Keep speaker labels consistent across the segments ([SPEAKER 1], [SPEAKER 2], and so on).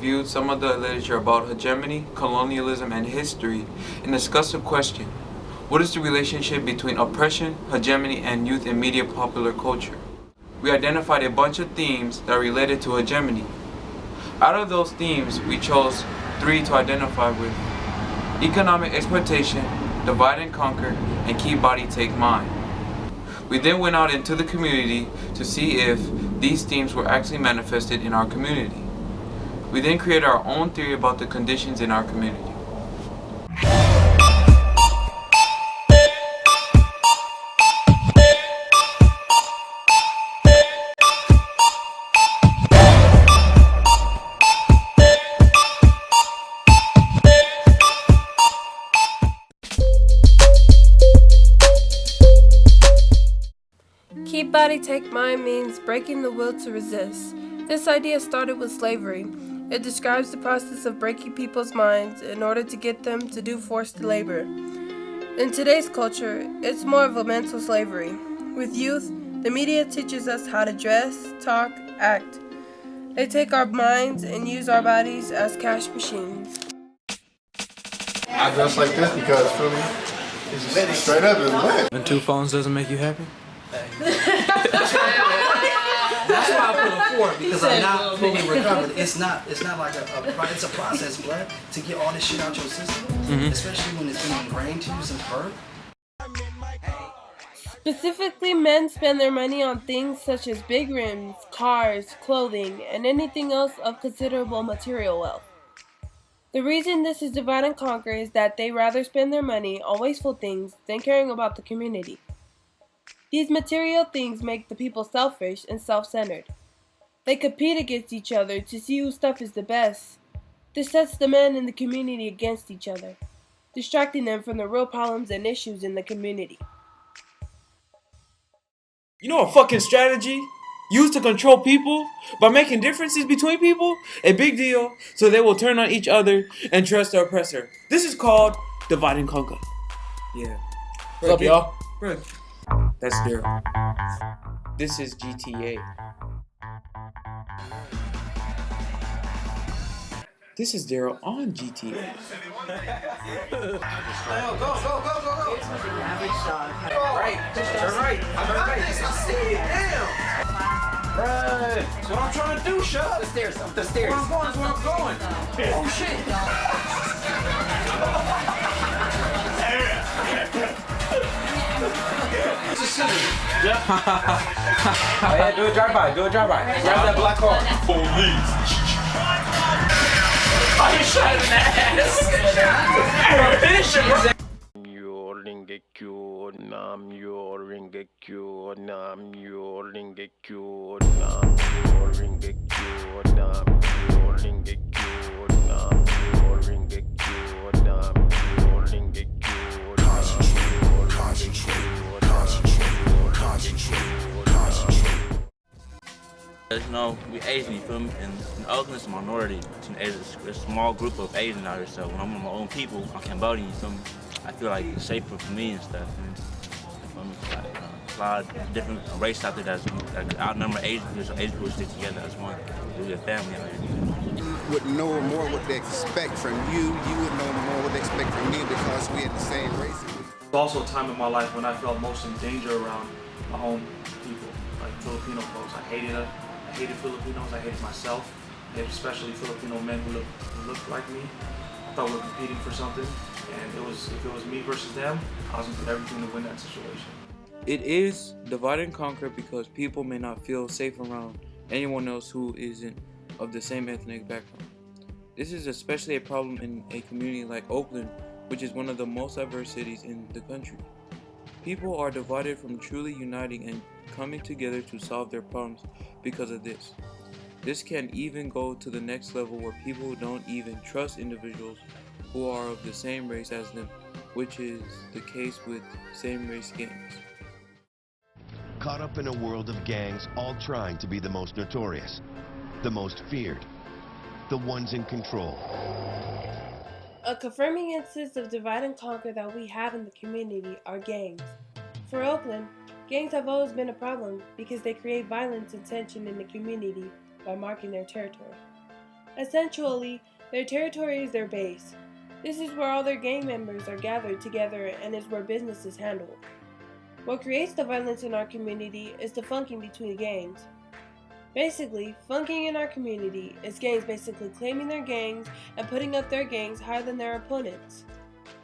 [SPEAKER 1] reviewed some of the literature about hegemony, colonialism, and history and discussed the question, what is the relationship between oppression, hegemony, and youth in media popular culture? We identified a bunch of themes that are related to hegemony. Out of those themes, we chose 3 to identify with: economic exploitation, divide and conquer, and keep body, take mind. We then went out into the community to see if these themes were actually manifested in our community. We then created our own theory about the conditions in our community.
[SPEAKER 2] Keep body, take mind means breaking the will to resist. This idea started with slavery. It describes the process of breaking people's minds in order to get them to do forced labor. In today's culture, it's more of a mental slavery. With youth, the media teaches us how to dress, talk, act. They take our minds and use our bodies as cash machines.
[SPEAKER 3] I dress like this because, feel me, it's just straight up and lit.
[SPEAKER 4] When 2 phones doesn't make you happy?
[SPEAKER 5] That's why I put a 4, because I'm not fully recovered. It's not like it's a process, blood, to get all this shit out your system, especially when it's been ingrained to you since birth.
[SPEAKER 2] Specifically, men spend their money on things such as big rims, cars, clothing, and anything else of considerable material wealth. The reason this is divide and conquer is that they rather spend their money on wasteful things than caring about the community. These material things make the people selfish and self-centered. They compete against each other to see whose stuff is the best. This sets the men in the community against each other, distracting them from the real problems and issues in the community.
[SPEAKER 6] You know a fucking strategy used to control people by making differences between people? A big deal, so they will turn on each other and trust the oppressor. This is called divide and conquer.
[SPEAKER 1] Yeah.
[SPEAKER 6] What's up, y'all?
[SPEAKER 1] Bro, that's Daryl. This is GTA. This is Daryl on GTA.
[SPEAKER 5] Go. Right. Turn right. I see it. Damn. Right. That's what I'm trying to do, Shut. Up the stairs. Up the stairs. Where I'm going is where I'm going. Oh, shit. Oh, yeah, do a drive-by. Grab that black car. Police. Oh, you shot him in the ass. Finish him.
[SPEAKER 7] Your ringekyo nam your ringekyo nam your ringekyo nam your ringekyo nam your ringekyo nam your ringekyo nam your ringekyo.
[SPEAKER 8] You know, we Asian, you feel me? And Oakland is a minority. It's a small group of Asian out here, so when I'm with my own people, I'm Cambodian, you feel me? I feel like it's safer for me and stuff. And, you feel me? Like, a lot of different races out there that outnumber Asian people, so Asian people stick together as one. We're a family out here.
[SPEAKER 3] You would know more what they expect from you. You would know more what they expect from me because we had the same race.
[SPEAKER 4] There's also a time in my life when I felt most in danger around my own people, like Filipino folks. I hated Filipinos, I hated myself, especially Filipino men who looked like me. I thought we were competing for something, and if it was me versus them, I was going to do everything to win that situation.
[SPEAKER 1] It is divide and conquer because people may not feel safe around anyone else who isn't of the same ethnic background. This is especially a problem in a community like Oakland, which is one of the most diverse cities in the country. People are divided from truly uniting and coming together to solve their problems because of this. This can even go to the next level where people don't even trust individuals who are of the same race as them, which is the case with same-race gangs.
[SPEAKER 9] Caught up in a world of gangs all trying to be the most notorious, the most feared, the ones in control.
[SPEAKER 2] A confirming instance of divide and conquer that we have in the community are gangs. For Oakland, gangs have always been a problem because they create violence and tension in the community by marking their territory. Essentially, their territory is their base. This is where all their gang members are gathered together and is where business is handled. What creates the violence in our community is the funking between gangs. Basically, funking in our community is gangs basically claiming their gangs and putting up their gangs higher than their opponents.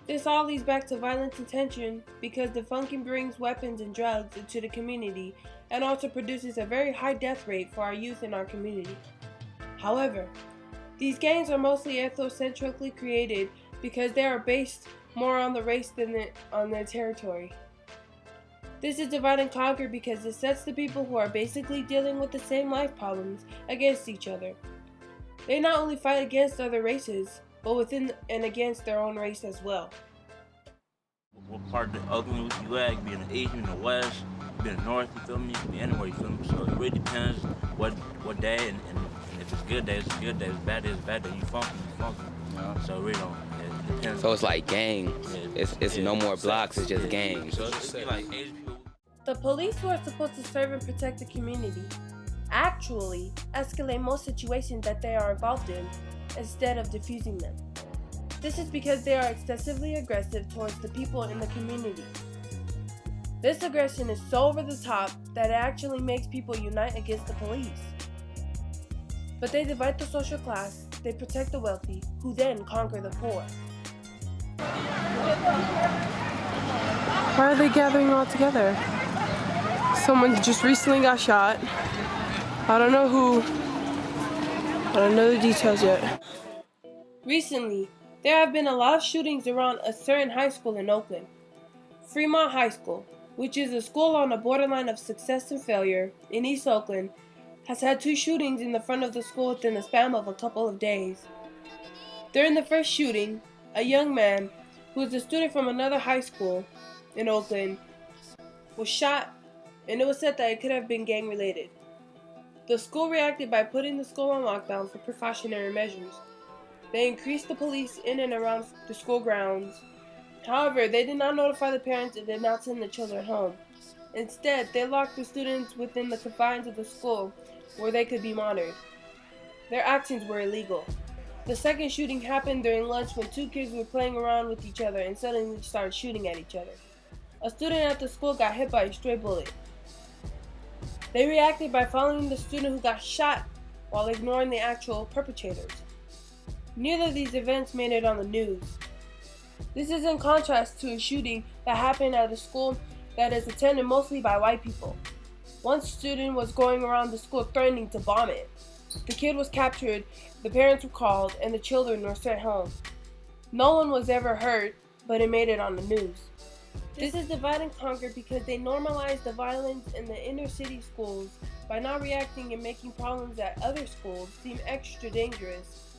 [SPEAKER 2] This all leads back to violence and tension because the funking brings weapons and drugs into the community and also produces a very high death rate for our youth in our community. However, these gangs are mostly ethnocentrically created because they are based more on the race than on their territory. This is divide and conquer because it sets the people who are basically dealing with the same life problems against each other. They not only fight against other races, but within and against their own race as well.
[SPEAKER 8] What part of the Oakland you at? You be in the east, you in the west, you be in the north, you feel me? You be anywhere, you feel me? So it really depends what day, and if it's good day, it's a good day. If it's bad day, it's a bad day. You funky.
[SPEAKER 10] Yeah.
[SPEAKER 8] So it really don't. It depends.
[SPEAKER 10] So it's like gangs. It's no more blocks, it's just gangs.
[SPEAKER 8] So it's like Asian people.
[SPEAKER 2] The police, who are supposed to serve and protect the community, actually escalate most situations that they are involved in instead of diffusing them. This is because they are excessively aggressive towards the people in the community. This aggression is so over the top that it actually makes people unite against the police. But they divide the social class, they protect the wealthy, who then conquer the poor.
[SPEAKER 11] Why are they gathering all together? Someone just recently got shot. I don't know who. I don't know the details yet.
[SPEAKER 2] Recently, there have been a lot of shootings around a certain high school in Oakland. Fremont High School, which is a school on the borderline of success and failure in East Oakland, has had 2 shootings in the front of the school within the span of a couple of days. During the first shooting, a young man, who is a student from another high school in Oakland, was shot, and it was said that it could have been gang-related. The school reacted by putting the school on lockdown for precautionary measures. They increased the police in and around the school grounds. However, they did not notify the parents and did not send the children home. Instead, they locked the students within the confines of the school where they could be monitored. Their actions were illegal. The second shooting happened during lunch when 2 kids were playing around with each other and suddenly started shooting at each other. A student at the school got hit by a stray bullet. They reacted by following the student who got shot while ignoring the actual perpetrators. Neither of these events made it on the news. This is in contrast to a shooting that happened at a school that is attended mostly by white people. One student was going around the school threatening to bomb it. The kid was captured, the parents were called, and the children were sent home. No one was ever hurt, but it made it on the news. This is divide and conquer because they normalize the violence in the inner city schools by not reacting and making problems at other schools seem extra dangerous